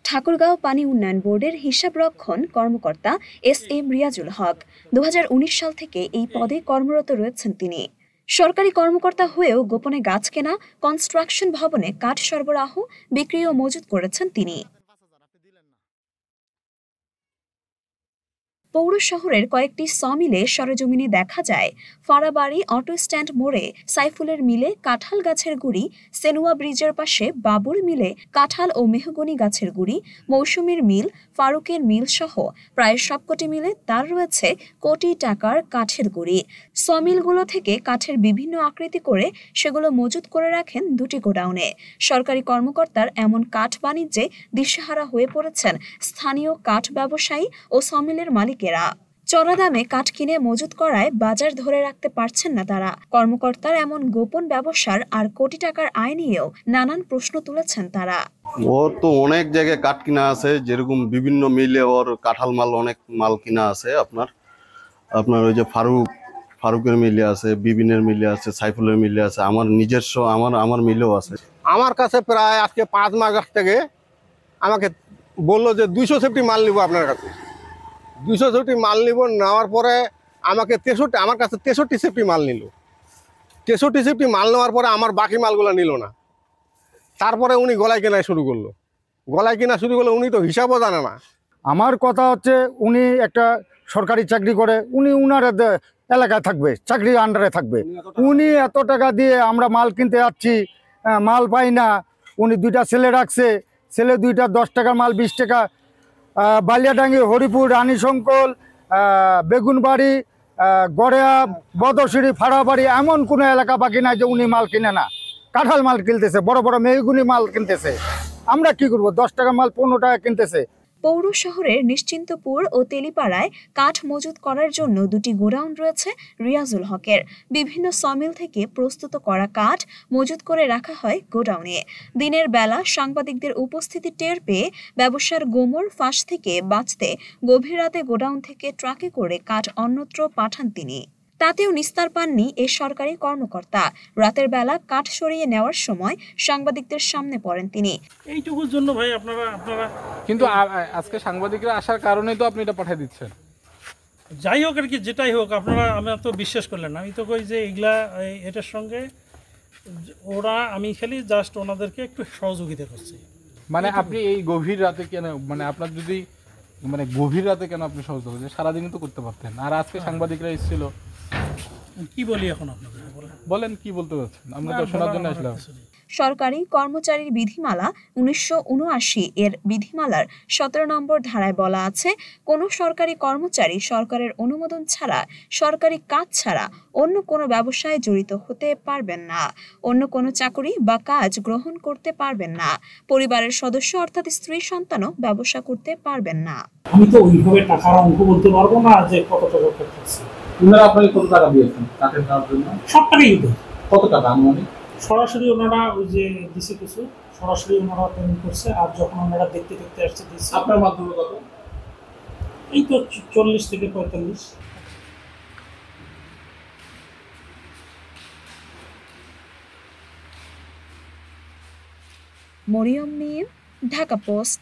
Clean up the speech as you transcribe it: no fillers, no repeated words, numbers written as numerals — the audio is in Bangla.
ঠাকুরগাঁও পানি উন্নয়ন বোর্ডের হিসাবরক্ষণ কর্মকর্তা এস.এম. রিয়াজুল হক 2019 সাল থেকে এই পদে কর্মরত রয়েছেন তিনি। সরকারি কর্মকর্তা হয়েও গোপনে গাছ কেনা, কনস্ট্রাকশন ভবনে কাঠ সরবরাহ, বিক্রি ও মজুত করেছেন তিনি। পৌর শহরের কয়েকটি সমিলে সরেজমিনে দেখা যায় ফাড়াবাড়ি অটো স্ট্যান্ড মোড়ে সাইফুলের মিলে কাঁঠাল গাছের গুড়ি, সেনুয়া ব্রিজের পাশে বাবুর মিলে কাঁঠাল ও মেহগনি গাছের গুড়ি, মৌসুমীর মিল, ফারুকের মিল সহ প্রায় সবকটি মিলে তার রয়েছে কোটি টাকার কাঠের গুড়ি। সমিলগুলো থেকে কাঠের বিভিন্ন আকৃতি করে সেগুলো মজুত করে রাখেন দুটি গোডাউনে। সরকারি কর্মকর্তার এমন কাঠ বাণিজ্যে দিশেহারা হয়ে পড়েছেন স্থানীয় কাঠ ব্যবসায়ী ও সমিলের মালিক। চড়া দামে কাঠ কিনে মজুত করায় বাজার ধরে রাখতে পারছেন না তারা। কর্মকর্তার এমন গোপন ব্যবসার আর কোটি টাকার আয় নিয়েও নানান প্রশ্ন তুলেছেন তারা। ওর তো অনেক জায়গায় কাঠ কিনা আছে, যেরকম বিভিন্ন মিলে ওর কাঁঠাল মাল অনেক মাল কিনা আছে। আপনার ওই যে ফারুকের মিলে আছে, বিবিনের মিলে আছে, সাইফুলের মিলে আছে, আমার নিজস্ব আমার মিলেও আছে। আমার কাছে প্রায় আজকে 5 মাস থেকে আমাকে বললো যে 200 সেফটি মাল নিব আপনার কাছে। 200 সেফটি মাল নিব, নেওয়ার পরে আমাকে আমার কাছে 63 সেফটি মাল নিল। 63 সেফটি মাল নেওয়ার পরে আমার বাকি মালগুলো নিল না। তারপরে উনি গলায় কেনা শুরু করলো। উনি তো হিসাবও জানে না। আমার কথা হচ্ছে, উনি একটা সরকারি চাকরি করে, উনি উনার এলাকায় থাকবে, চাকরির আন্ডারে থাকবে। উনি এত টাকা দিয়ে আমরা মাল কিনতে যাচ্ছি, মাল পাই না। উনি 2টা ছেলে রাখছে, ছেলে 2টা 10 টাকার মাল 20 টাকা। বালিয়াডাঙ্গি, হরিপুর, রানীশঙ্কল, বেগুনবাড়ি, গড়েয়া, বদরশিরি, ফাড়াবাড়ি এমন কোনো এলাকা বাকি নাই যে উনি মাল কিনে না। কাঁঠাল মাল কিনতেছে, বড় বড় মেহগুনি মাল কিনতেছে। আমরা কি করব? 10 টাকা মাল 15 টাকা কিনতেছে। পৌর শহরের নিশ্চিন্তপুর ও তেলিপাড়ায় কাঠ মজুত করার জন্য 2টি গোডাউন রয়েছে রিয়াজুল হকের। বিভিন্ন সমিল থেকে প্রস্তুত করা কাঠ মজুত করে রাখা হয় গোডাউনে। দিনের বেলা সাংবাদিকদের উপস্থিতি টের পেয়ে ব্যবসার গোমর ফাঁস থেকে বাঁচতে গভীর রাতে গোডাউন থেকে ট্রাকে করে কাঠ অন্যত্র পাঠান তিনি। তাতেও নিস্তার পাননি এ সরকারি কর্মকর্তা। রাতের বেলা কাঠ সরিয়ে নেওয়ার সময় সাংবাদিকদের সামনে পড়েন তিনি। এইটুকুর জন্য ভাই আপনারা কিন্তু আজকে সাংবাদিকরা আসার কারণেই তো আপনি এটা পাঠিয়ে দিচ্ছেন। যাই হোক আর কি, যেটাই হোক, আপনারা আমার তো বিশ্বাস করলেন না। আমি তো কই যে এটার সঙ্গে আমি খালি জাস্ট ওনাদেরকে একটু সহযোগিতা করছি। মানে আপনি এই গভীর রাতে কেন, মানে আপনার যদি গভীর রাতে কেন আপনি সহযোগিতা? সারাদিনই তো করতে পারতেন। আর আজকে সাংবাদিকরা এসেছিল, কি বলি এখন আপনাদের? বলেন কি বলতে চাচ্ছেন? আমরা তো শোনার জন্য আসলাম। সরকারি কর্মচারীর বিধিমালা 1979 এর বিধিমালার 17 নম্বর ধারায় বলা আছে, কোনো সরকারি কর্মচারী সরকারের অনুমোদন ছাড়া, সরকারি কাজ ছাড়া অন্য কোনো ব্যবসায় জড়িত হতে পারবেন না, অন্য কোনো চাকরি বা কাজ গ্রহণ করতে পারবেন না, পরিবারের সদস্য অর্থাৎ স্ত্রী সন্তানও ব্যবসা করতে পারবেন না। আমি তো ওইভাবে টাকার অঙ্ক বলতে পারবো না যে কত টাকা করতেছি। ওনারা আপনাকে কত টাকা দিয়েছেন কাঠের নেওয়ার জন্য? সব টাকাই দিতে। কত টাকা আনুমানিক? সরাসরি ওনারা ওই যে দিছে কিছু, সরাসরি ওনারা পেমেন্ট করছে। আর যখন ওনারা দেখতে আসছে দিচ্ছে। আপনার মাধ্যমে কত? এই তো 40 থেকে 45। মরিয়ম মিম, ঢাকা পোস্ট।